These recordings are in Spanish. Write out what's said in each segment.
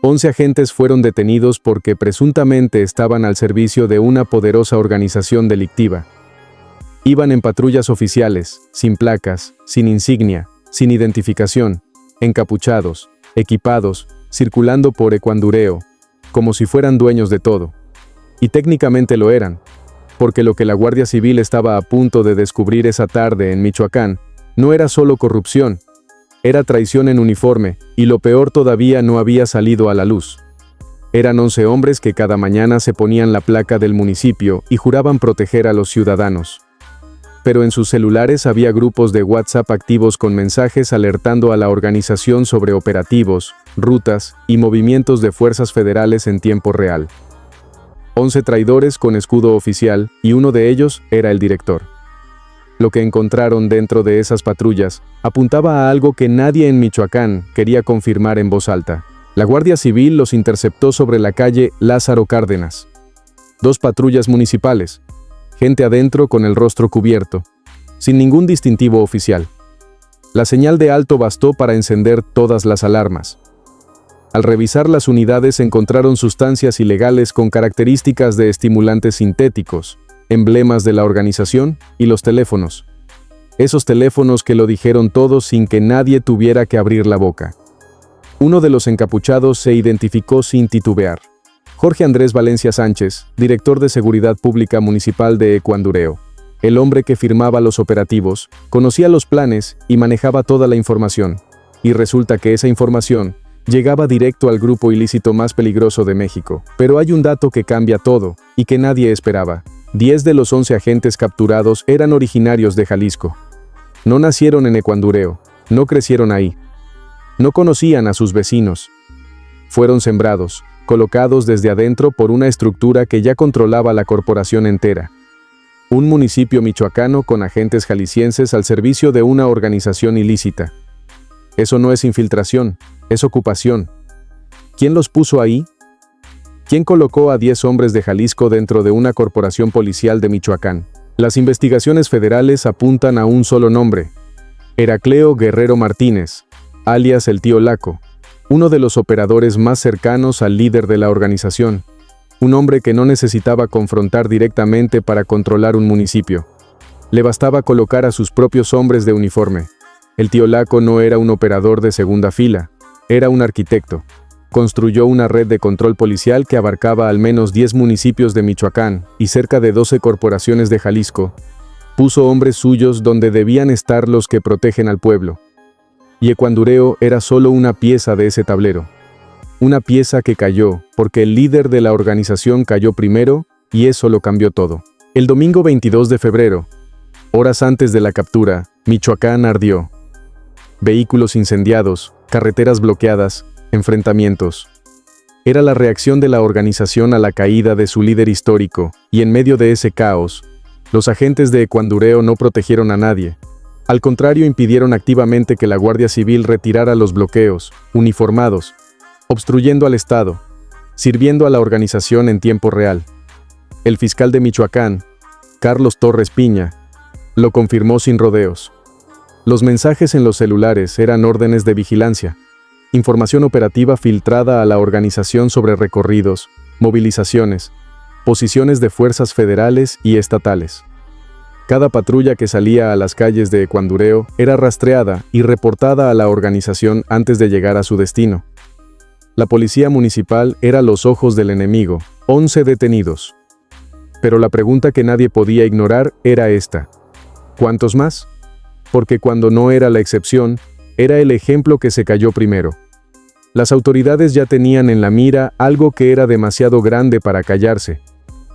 11 agentes fueron detenidos porque presuntamente estaban al servicio de una poderosa organización delictiva. Iban en patrullas oficiales, sin placas, sin insignia, sin identificación, encapuchados, equipados, circulando por Ecuandureo, como si fueran dueños de todo. Y técnicamente lo eran, porque lo que la Guardia Civil estaba a punto de descubrir esa tarde en Michoacán no era solo corrupción, era traición en uniforme, y lo peor todavía no había salido a la luz. Eran 11 hombres que cada mañana se ponían la placa del municipio y juraban proteger a los ciudadanos. Pero en sus celulares había grupos de WhatsApp activos con mensajes alertando a la organización sobre operativos, rutas y movimientos de fuerzas federales en tiempo real. 11 traidores con escudo oficial, y uno de ellos era el director. Lo que encontraron dentro de esas patrullas apuntaba a algo que nadie en Michoacán quería confirmar en voz alta. La Guardia Civil los interceptó sobre la calle Lázaro Cárdenas. 2 patrullas municipales, gente adentro con el rostro cubierto, sin ningún distintivo oficial. La señal de alto bastó para encender todas las alarmas. Al revisar las unidades encontraron sustancias ilegales con características de estimulantes sintéticos, emblemas de la organización y los teléfonos. Esos teléfonos que lo dijeron todo sin que nadie tuviera que abrir la boca. Uno de los encapuchados se identificó sin titubear. Jorge Andrés Valencia Sánchez, director de Seguridad Pública Municipal de Ecuandureo. El hombre que firmaba los operativos, conocía los planes y manejaba toda la información. Y resulta que esa información llegaba directo al grupo ilícito más peligroso de México. Pero hay un dato que cambia todo, y que nadie esperaba. 10 de los 11 agentes capturados eran originarios de Jalisco. No nacieron en Ecuandureo, no crecieron ahí. No conocían a sus vecinos. Fueron sembrados, colocados desde adentro por una estructura que ya controlaba la corporación entera. Un municipio michoacano con agentes jaliscienses al servicio de una organización ilícita. Eso no es infiltración, es ocupación. ¿Quién los puso ahí? ¿Quién colocó a 10 hombres de Jalisco dentro de una corporación policial de Michoacán? Las investigaciones federales apuntan a un solo nombre: Heracleo Guerrero Martínez, alias el Tío Laco, uno de los operadores más cercanos al líder de la organización, un hombre que no necesitaba confrontar directamente para controlar un municipio. Le bastaba colocar a sus propios hombres de uniforme. El Tío Laco no era un operador de segunda fila, era un arquitecto. Construyó una red de control policial que abarcaba al menos 10 municipios de Michoacán y cerca de 12 corporaciones de Jalisco. Puso hombres suyos donde debían estar los que protegen al pueblo. Y Ecuandureo era solo una pieza de ese tablero. Una pieza que cayó, porque el líder de la organización cayó primero, y eso lo cambió todo. El domingo 22 de febrero, horas antes de la captura, Michoacán ardió. Vehículos incendiados, carreteras bloqueadas, enfrentamientos. Era la reacción de la organización a la caída de su líder histórico, y en medio de ese caos, los agentes de Ecuandureo no protegieron a nadie. Al contrario, impidieron activamente que la Guardia Civil retirara los bloqueos, uniformados, obstruyendo al Estado, sirviendo a la organización en tiempo real. El fiscal de Michoacán, Carlos Torres Piña, lo confirmó sin rodeos. Los mensajes en los celulares eran órdenes de vigilancia, información operativa filtrada a la organización sobre recorridos, movilizaciones, posiciones de fuerzas federales y estatales. Cada patrulla que salía a las calles de Ecuandureo era rastreada y reportada a la organización antes de llegar a su destino. La policía municipal era los ojos del enemigo, 11 detenidos. Pero la pregunta que nadie podía ignorar era esta: ¿cuántos más? Porque cuando no era la excepción, era el ejemplo que se cayó primero. Las autoridades ya tenían en la mira algo que era demasiado grande para callarse,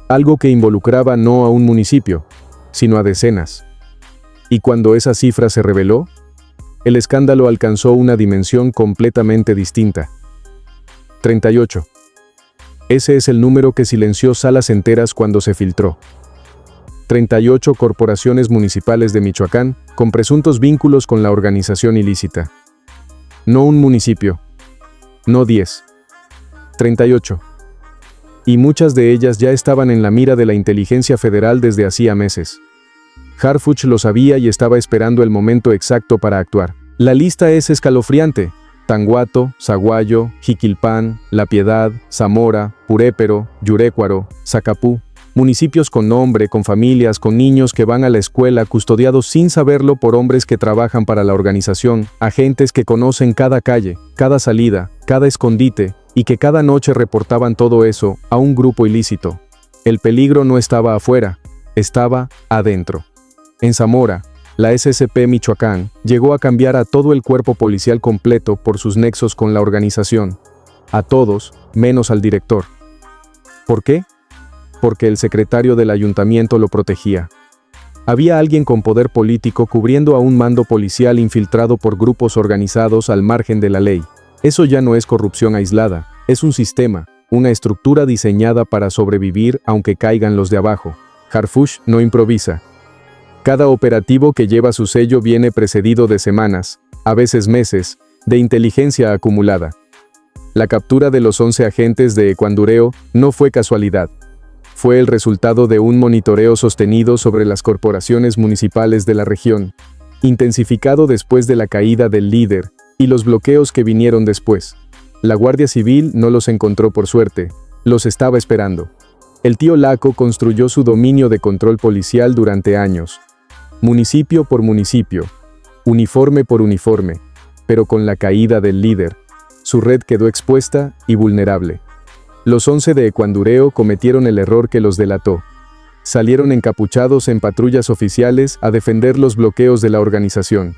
algo que involucraba no a un municipio, sino a decenas. Y cuando esa cifra se reveló, el escándalo alcanzó una dimensión completamente distinta. 38. Ese es el número que silenció salas enteras cuando se filtró. 38 corporaciones municipales de Michoacán con presuntos vínculos con la organización ilícita. No un municipio. No 10. 38. Y muchas de ellas ya estaban en la mira de la inteligencia federal desde hacía meses. Harfuch lo sabía y estaba esperando el momento exacto para actuar. La lista es escalofriante, Tanguato, Zaguayo, Jiquilpan, La Piedad, Zamora, Purépero, Yurécuaro, Zacapú. Municipios con nombre, con familias, con niños que van a la escuela custodiados sin saberlo por hombres que trabajan para la organización, agentes que conocen cada calle, cada salida, cada escondite, y que cada noche reportaban todo eso a un grupo ilícito. El peligro no estaba afuera, estaba adentro. En Zamora, la SSP Michoacán llegó a cambiar a todo el cuerpo policial completo por sus nexos con la organización. A todos, menos al director. ¿Por qué? Porque el secretario del ayuntamiento lo protegía. Había alguien con poder político cubriendo a un mando policial infiltrado por grupos organizados al margen de la ley. Eso ya no es corrupción aislada, es un sistema, una estructura diseñada para sobrevivir aunque caigan los de abajo. Harfuch no improvisa. Cada operativo que lleva su sello viene precedido de semanas, a veces meses, de inteligencia acumulada. La captura de los 11 agentes de Ecuandureo no fue casualidad. Fue el resultado de un monitoreo sostenido sobre las corporaciones municipales de la región, intensificado después de la caída del líder y los bloqueos que vinieron después. La Guardia Civil no los encontró por suerte, los estaba esperando. El tío Laco construyó su dominio de control policial durante años, municipio por municipio, uniforme por uniforme, pero con la caída del líder, su red quedó expuesta y vulnerable. Los 11 de Ecuandureo cometieron el error que los delató. Salieron encapuchados en patrullas oficiales a defender los bloqueos de la organización.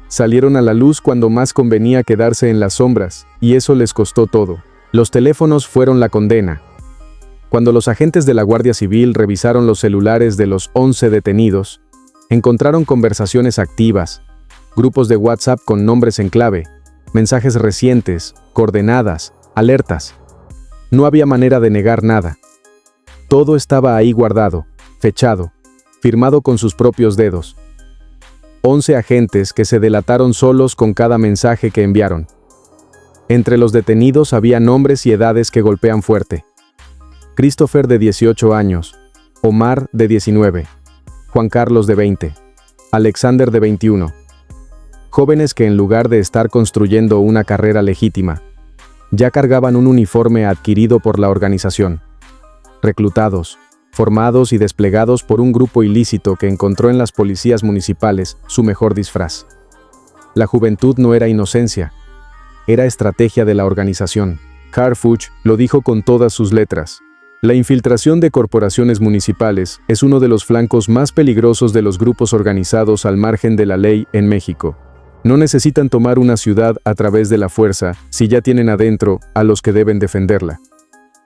Salieron a la luz cuando más convenía quedarse en las sombras, y eso les costó todo. Los teléfonos fueron la condena. Cuando los agentes de la Guardia Civil revisaron los celulares de los 11 detenidos, encontraron conversaciones activas, grupos de WhatsApp con nombres en clave, mensajes recientes, coordenadas, alertas. No había manera de negar nada. Todo estaba ahí guardado, fechado, firmado con sus propios dedos. 11 agentes que se delataron solos con cada mensaje que enviaron. Entre los detenidos había nombres y edades que golpean fuerte. Christopher de 18 años, Omar de 19, Juan Carlos de 20, Alexander de 21. Jóvenes que en lugar de estar construyendo una carrera legítima, ya cargaban un uniforme adquirido por la organización. Reclutados, formados y desplegados por un grupo ilícito que encontró en las policías municipales su mejor disfraz. La juventud no era inocencia, era estrategia de la organización. Harfuch lo dijo con todas sus letras. La infiltración de corporaciones municipales es uno de los flancos más peligrosos de los grupos organizados al margen de la ley en México. No necesitan tomar una ciudad a través de la fuerza si ya tienen adentro a los que deben defenderla.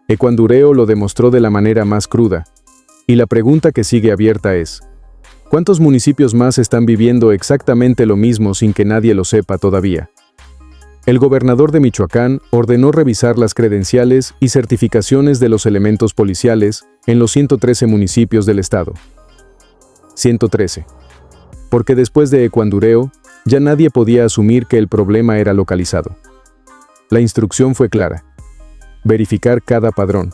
Ecuandureo lo demostró de la manera más cruda. Y la pregunta que sigue abierta es: ¿cuántos municipios más están viviendo exactamente lo mismo sin que nadie lo sepa todavía? El gobernador de Michoacán ordenó revisar las credenciales y certificaciones de los elementos policiales en los 113 municipios del estado. 113. Porque después de Ecuandureo, ya nadie podía asumir que el problema era localizado. La instrucción fue clara: verificar cada padrón,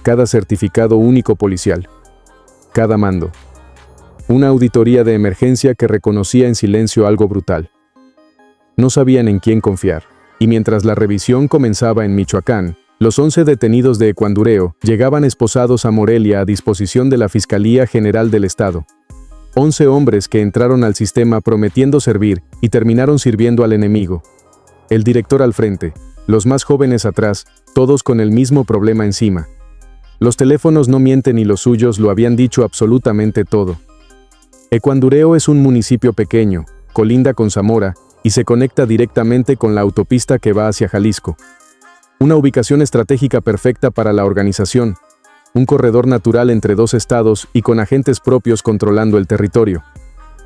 cada certificado único policial, cada mando. Una auditoría de emergencia que reconocía en silencio algo brutal. No sabían en quién confiar, y mientras la revisión comenzaba en Michoacán, los 11 detenidos de Ecuandureo llegaban esposados a Morelia a disposición de la Fiscalía General del Estado. 11 hombres que entraron al sistema prometiendo servir y terminaron sirviendo al enemigo. El director al frente, los más jóvenes atrás, todos con el mismo problema encima. Los teléfonos no mienten y los suyos lo habían dicho absolutamente todo. Ecuandureo es un municipio pequeño, colinda con Zamora, y se conecta directamente con la autopista que va hacia Jalisco. Una ubicación estratégica perfecta para la organización. Un corredor natural entre dos estados y con agentes propios controlando el territorio.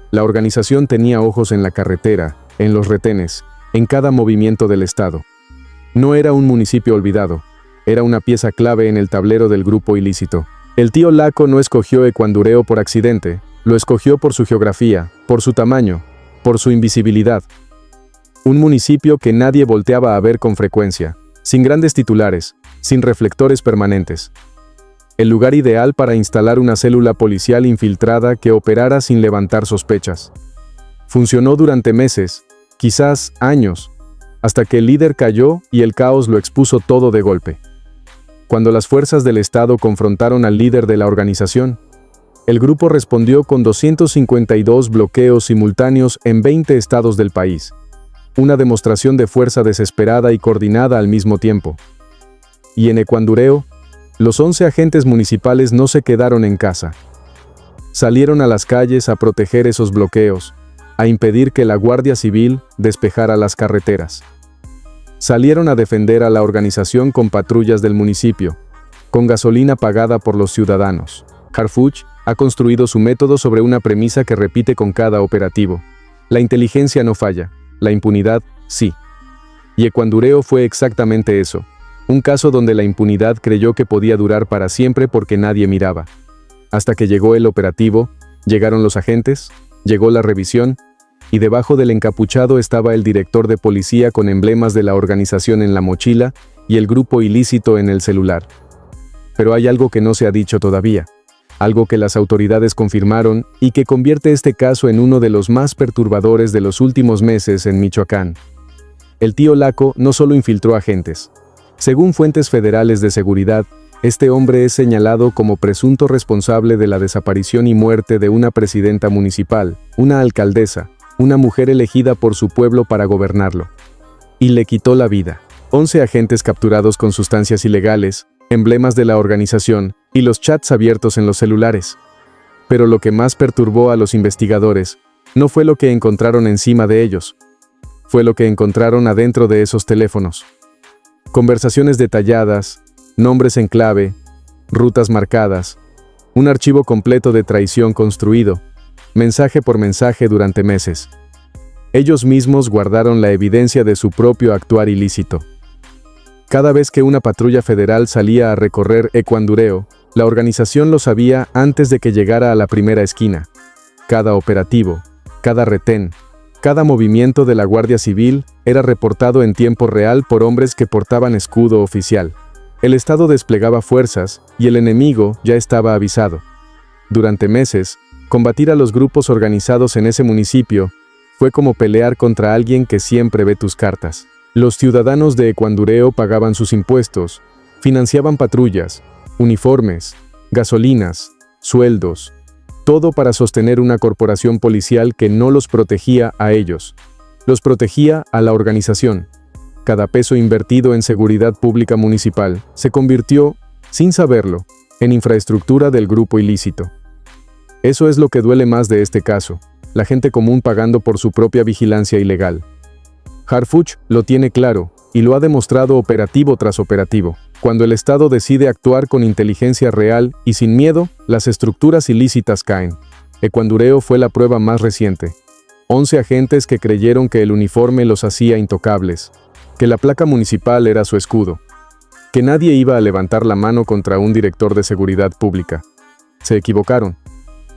La organización tenía ojos en la carretera, en los retenes, en cada movimiento del estado. No era un municipio olvidado, era una pieza clave en el tablero del grupo ilícito. El tío Laco no escogió Ecuandureo por accidente, lo escogió por su geografía, por su tamaño, por su invisibilidad. Un municipio que nadie volteaba a ver con frecuencia, sin grandes titulares, sin reflectores permanentes. El lugar ideal para instalar una célula policial infiltrada que operara sin levantar sospechas. Funcionó durante meses, quizás años, hasta que el líder cayó y el caos lo expuso todo de golpe. Cuando las fuerzas del Estado confrontaron al líder de la organización, el grupo respondió con 252 bloqueos simultáneos en 20 estados del país. Una demostración de fuerza desesperada y coordinada al mismo tiempo. Y en Ecuandureo, los 11 agentes municipales no se quedaron en casa. Salieron a las calles a proteger esos bloqueos, a impedir que la Guardia Civil despejara las carreteras. Salieron a defender a la organización con patrullas del municipio, con gasolina pagada por los ciudadanos. Harfuch ha construido su método sobre una premisa que repite con cada operativo. La inteligencia no falla, la impunidad sí. Y Ecuandureo fue exactamente eso. Un caso donde la impunidad creyó que podía durar para siempre porque nadie miraba. Hasta que llegó el operativo, llegaron los agentes, llegó la revisión, y debajo del encapuchado estaba el director de policía con emblemas de la organización en la mochila y el grupo ilícito en el celular. Pero hay algo que no se ha dicho todavía, algo que las autoridades confirmaron y que convierte este caso en uno de los más perturbadores de los últimos meses en Michoacán. El tío Laco no solo infiltró agentes. Según fuentes federales de seguridad, este hombre es señalado como presunto responsable de la desaparición y muerte de una presidenta municipal, una alcaldesa, una mujer elegida por su pueblo para gobernarlo. Y le quitó la vida. 11 agentes capturados con sustancias ilegales, emblemas de la organización, y los chats abiertos en los celulares. Pero lo que más perturbó a los investigadores no fue lo que encontraron encima de ellos. Fue lo que encontraron adentro de esos teléfonos. Conversaciones detalladas, nombres en clave, rutas marcadas, un archivo completo de traición construido, mensaje por mensaje durante meses. Ellos mismos guardaron la evidencia de su propio actuar ilícito. Cada vez que una patrulla federal salía a recorrer Ecuandureo, la organización lo sabía antes de que llegara a la primera esquina. Cada operativo, cada retén, cada movimiento de la Guardia Civil era reportado en tiempo real por hombres que portaban escudo oficial. El Estado desplegaba fuerzas y el enemigo ya estaba avisado. Durante meses, combatir a los grupos organizados en ese municipio fue como pelear contra alguien que siempre ve tus cartas. Los ciudadanos de Ecuandureo pagaban sus impuestos, financiaban patrullas, uniformes, gasolinas, sueldos, todo para sostener una corporación policial que no los protegía a ellos, los protegía a la organización. Cada peso invertido en seguridad pública municipal se convirtió, sin saberlo, en infraestructura del grupo ilícito. Eso es lo que duele más de este caso, la gente común pagando por su propia vigilancia ilegal. Harfuch lo tiene claro, y lo ha demostrado operativo tras operativo. Cuando el Estado decide actuar con inteligencia real y sin miedo, las estructuras ilícitas caen. Ecuandureo fue la prueba más reciente. 11 agentes que creyeron que el uniforme los hacía intocables, que la placa municipal era su escudo, que nadie iba a levantar la mano contra un director de seguridad pública. Se equivocaron.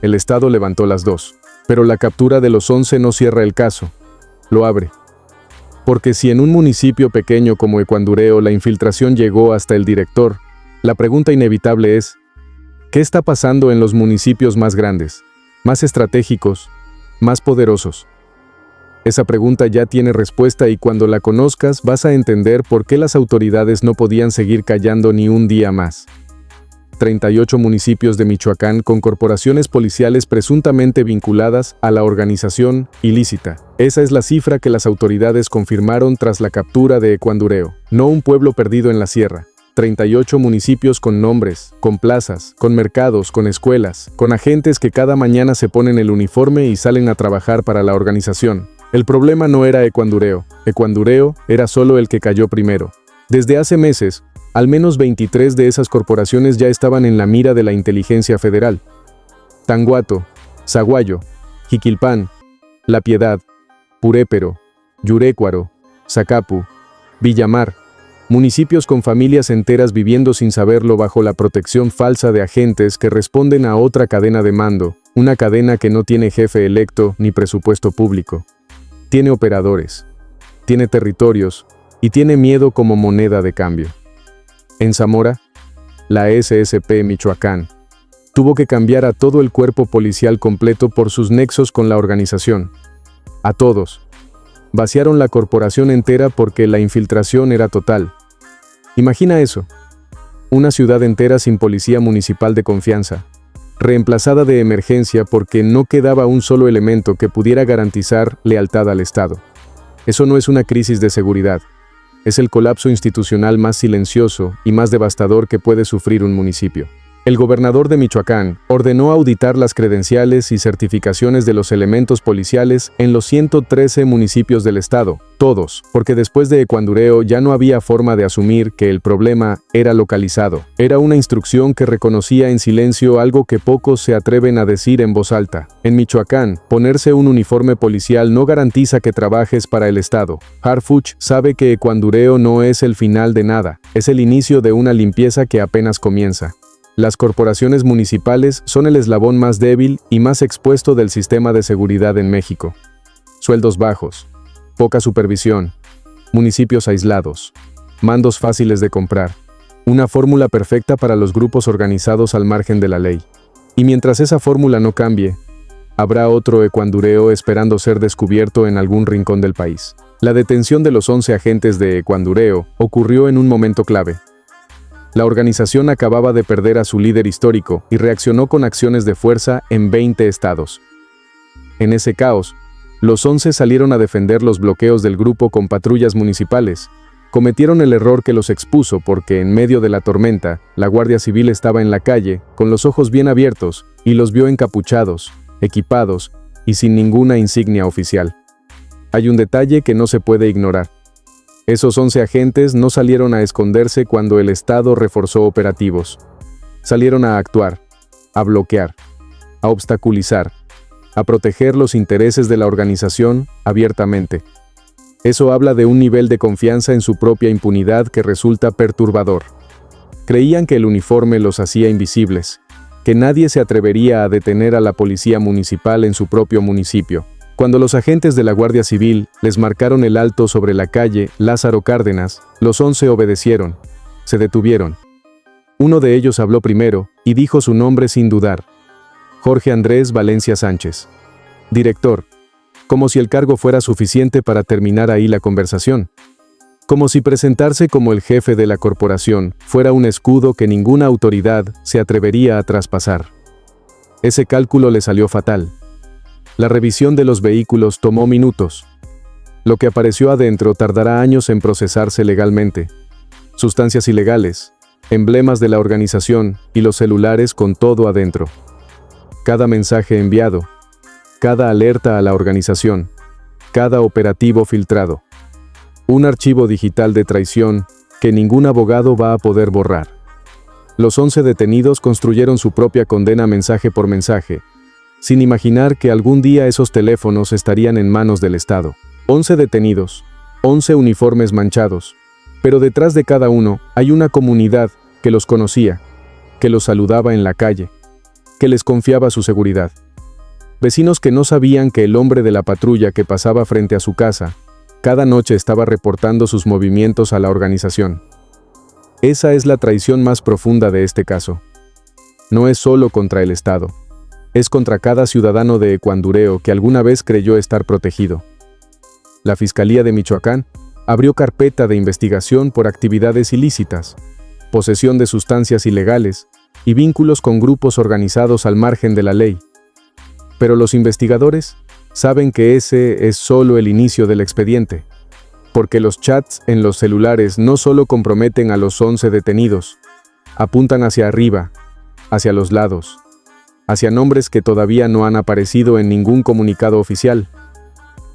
El Estado levantó las dos. Pero la captura de los 11 no cierra el caso, lo abre. Porque si en un municipio pequeño como Ecuandureo la infiltración llegó hasta el director, la pregunta inevitable es, ¿qué está pasando en los municipios más grandes, más estratégicos, más poderosos? Esa pregunta ya tiene respuesta y cuando la conozcas vas a entender por qué las autoridades no podían seguir callando ni un día más. 38 municipios de Michoacán con corporaciones policiales presuntamente vinculadas a la organización ilícita. Esa es la cifra que las autoridades confirmaron tras la captura de Ecuandureo. No un pueblo perdido en la sierra. 38 municipios con nombres, con plazas, con mercados, con escuelas, con agentes que cada mañana se ponen el uniforme y salen a trabajar para la organización. El problema no era Ecuandureo. Ecuandureo era solo el que cayó primero. Desde hace meses, al menos 23 de esas corporaciones ya estaban en la mira de la inteligencia federal. Tanguato, Zaguayo, Jiquilpan, La Piedad, Purépero, Yurécuaro, Zacapu, Villamar, municipios con familias enteras viviendo sin saberlo bajo la protección falsa de agentes que responden a otra cadena de mando, una cadena que no tiene jefe electo ni presupuesto público. Tiene operadores, tiene territorios y tiene miedo como moneda de cambio. En Zamora, la SSP Michoacán tuvo que cambiar a todo el cuerpo policial completo por sus nexos con la organización. A todos. Vaciaron la corporación entera porque la infiltración era total. Imagina eso. Una ciudad entera sin policía municipal de confianza, reemplazada de emergencia porque no quedaba un solo elemento que pudiera garantizar lealtad al Estado. Eso no es una crisis de seguridad. Es el colapso institucional más silencioso y más devastador que puede sufrir un municipio. El gobernador de Michoacán ordenó auditar las credenciales y certificaciones de los elementos policiales en los 113 municipios del estado, todos, porque después de Ecuandureo ya no había forma de asumir que el problema era localizado. Era una instrucción que reconocía en silencio algo que pocos se atreven a decir en voz alta. En Michoacán, ponerse un uniforme policial no garantiza que trabajes para el estado. Harfuch sabe que Ecuandureo no es el final de nada, es el inicio de una limpieza que apenas comienza. Las corporaciones municipales son el eslabón más débil y más expuesto del sistema de seguridad en México. Sueldos bajos, poca supervisión, municipios aislados, mandos fáciles de comprar. Una fórmula perfecta para los grupos organizados al margen de la ley. Y mientras esa fórmula no cambie, habrá otro Ecuandureo esperando ser descubierto en algún rincón del país. La detención de los 11 agentes de Ecuandureo ocurrió en un momento clave. La organización acababa de perder a su líder histórico y reaccionó con acciones de fuerza en 20 estados. En ese caos, los 11 salieron a defender los bloqueos del grupo con patrullas municipales. Cometieron el error que los expuso porque en medio de la tormenta, la Guardia Civil estaba en la calle, con los ojos bien abiertos, y los vio encapuchados, equipados y sin ninguna insignia oficial. Hay un detalle que no se puede ignorar. Esos 11 agentes no salieron a esconderse cuando el Estado reforzó operativos. Salieron a actuar, a bloquear, a obstaculizar, a proteger los intereses de la organización abiertamente. Eso habla de un nivel de confianza en su propia impunidad que resulta perturbador. Creían que el uniforme los hacía invisibles, que nadie se atrevería a detener a la policía municipal en su propio municipio. Cuando los agentes de la Guardia Civil les marcaron el alto sobre la calle Lázaro Cárdenas, los 11 obedecieron, se detuvieron. Uno de ellos habló primero y dijo su nombre sin dudar: Jorge Andrés Valencia Sánchez. Director, como si el cargo fuera suficiente para terminar ahí la conversación. Como si presentarse como el jefe de la corporación fuera un escudo que ninguna autoridad se atrevería a traspasar. Ese cálculo le salió fatal. La revisión de los vehículos tomó minutos. Lo que apareció adentro tardará años en procesarse legalmente. Sustancias ilegales, emblemas de la organización y los celulares con todo adentro. Cada mensaje enviado, cada alerta a la organización, cada operativo filtrado. Un archivo digital de traición que ningún abogado va a poder borrar. Los 11 detenidos construyeron su propia condena mensaje por mensaje, sin imaginar que algún día esos teléfonos estarían en manos del Estado. 11 detenidos, 11 uniformes manchados, pero detrás de cada uno hay una comunidad que los conocía, que los saludaba en la calle, que les confiaba su seguridad. Vecinos que no sabían que el hombre de la patrulla que pasaba frente a su casa, cada noche estaba reportando sus movimientos a la organización. Esa es la traición más profunda de este caso. No es solo contra el Estado. Es contra cada ciudadano de Ecuandureo que alguna vez creyó estar protegido. La Fiscalía de Michoacán abrió carpeta de investigación por actividades ilícitas, posesión de sustancias ilegales y vínculos con grupos organizados al margen de la ley. Pero los investigadores saben que ese es solo el inicio del expediente, porque los chats en los celulares no solo comprometen a los 11 detenidos, apuntan hacia arriba, hacia los lados, hacia nombres que todavía no han aparecido en ningún comunicado oficial.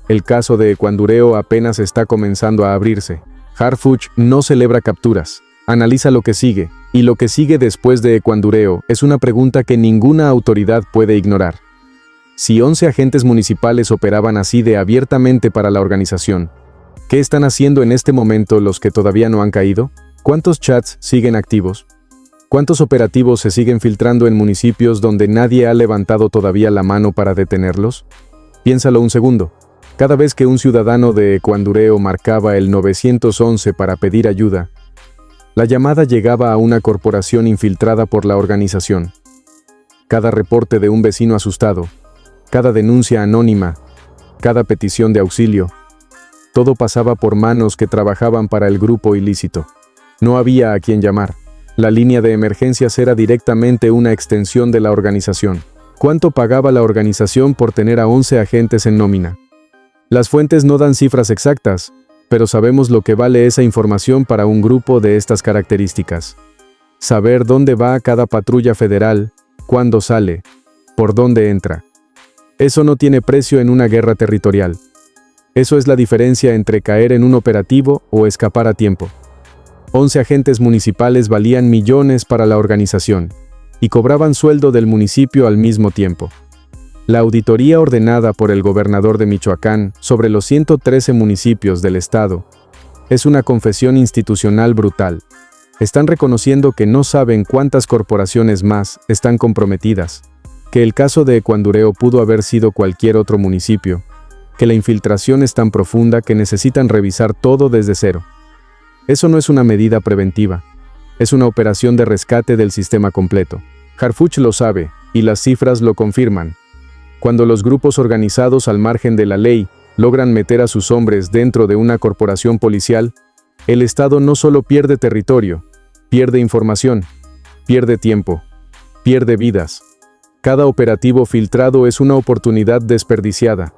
El caso de Ecuandureo apenas está comenzando a abrirse. Harfuch no celebra capturas, analiza lo que sigue, y lo que sigue después de Ecuandureo es una pregunta que ninguna autoridad puede ignorar. Si 11 agentes municipales operaban así de abiertamente para la organización, ¿qué están haciendo en este momento los que todavía no han caído? ¿Cuántos chats siguen activos? ¿Cuántos operativos se siguen filtrando en municipios donde nadie ha levantado todavía la mano para detenerlos? Piénsalo un segundo. Cada vez que un ciudadano de Ecuandureo marcaba el 911 para pedir ayuda, la llamada llegaba a una corporación infiltrada por la organización. Cada reporte de un vecino asustado, cada denuncia anónima, cada petición de auxilio, todo pasaba por manos que trabajaban para el grupo ilícito. No había a quien llamar. La línea de emergencias era directamente una extensión de la organización. ¿Cuánto pagaba la organización por tener a 11 agentes en nómina? Las fuentes no dan cifras exactas, pero sabemos lo que vale esa información para un grupo de estas características. Saber dónde va cada patrulla federal, cuándo sale, por dónde entra. Eso no tiene precio en una guerra territorial. Eso es la diferencia entre caer en un operativo o escapar a tiempo. 11 agentes municipales valían millones para la organización, y cobraban sueldo del municipio al mismo tiempo. La auditoría ordenada por el gobernador de Michoacán sobre los 113 municipios del estado es una confesión institucional brutal. Están reconociendo que no saben cuántas corporaciones más están comprometidas, que el caso de Ecuandureo pudo haber sido cualquier otro municipio, que la infiltración es tan profunda que necesitan revisar todo desde cero. Eso no es una medida preventiva, es una operación de rescate del sistema completo. Harfuch lo sabe, y las cifras lo confirman. Cuando los grupos organizados al margen de la ley logran meter a sus hombres dentro de una corporación policial, el Estado no solo pierde territorio, pierde información, pierde tiempo, pierde vidas. Cada operativo filtrado es una oportunidad desperdiciada.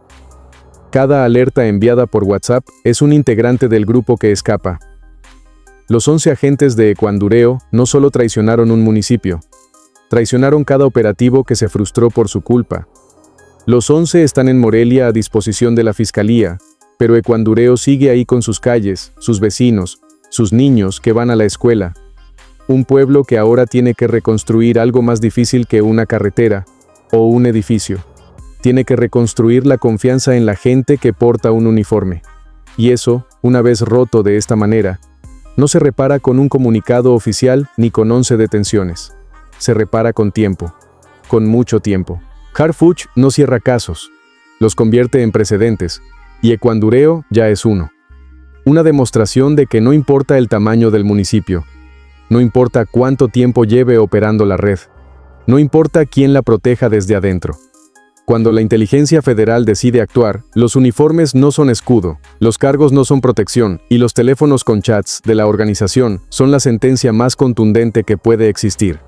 Cada alerta enviada por WhatsApp es un integrante del grupo que escapa. Los 11 agentes de Ecuandureo no solo traicionaron un municipio, traicionaron cada operativo que se frustró por su culpa. Los 11 están en Morelia a disposición de la fiscalía, pero Ecuandureo sigue ahí con sus calles, sus vecinos, sus niños que van a la escuela. Un pueblo que ahora tiene que reconstruir algo más difícil que una carretera o un edificio. Tiene que reconstruir la confianza en la gente que porta un uniforme. Y eso, una vez roto de esta manera, no se repara con un comunicado oficial ni con 11 detenciones. Se repara con tiempo. Con mucho tiempo. Harfuch no cierra casos. Los convierte en precedentes. Y Ecuandureo ya es uno. Una demostración de que no importa el tamaño del municipio. No importa cuánto tiempo lleve operando la red. No importa quién la proteja desde adentro. Cuando la inteligencia federal decide actuar, los uniformes no son escudo, los cargos no son protección, y los teléfonos con chats de la organización son la sentencia más contundente que puede existir.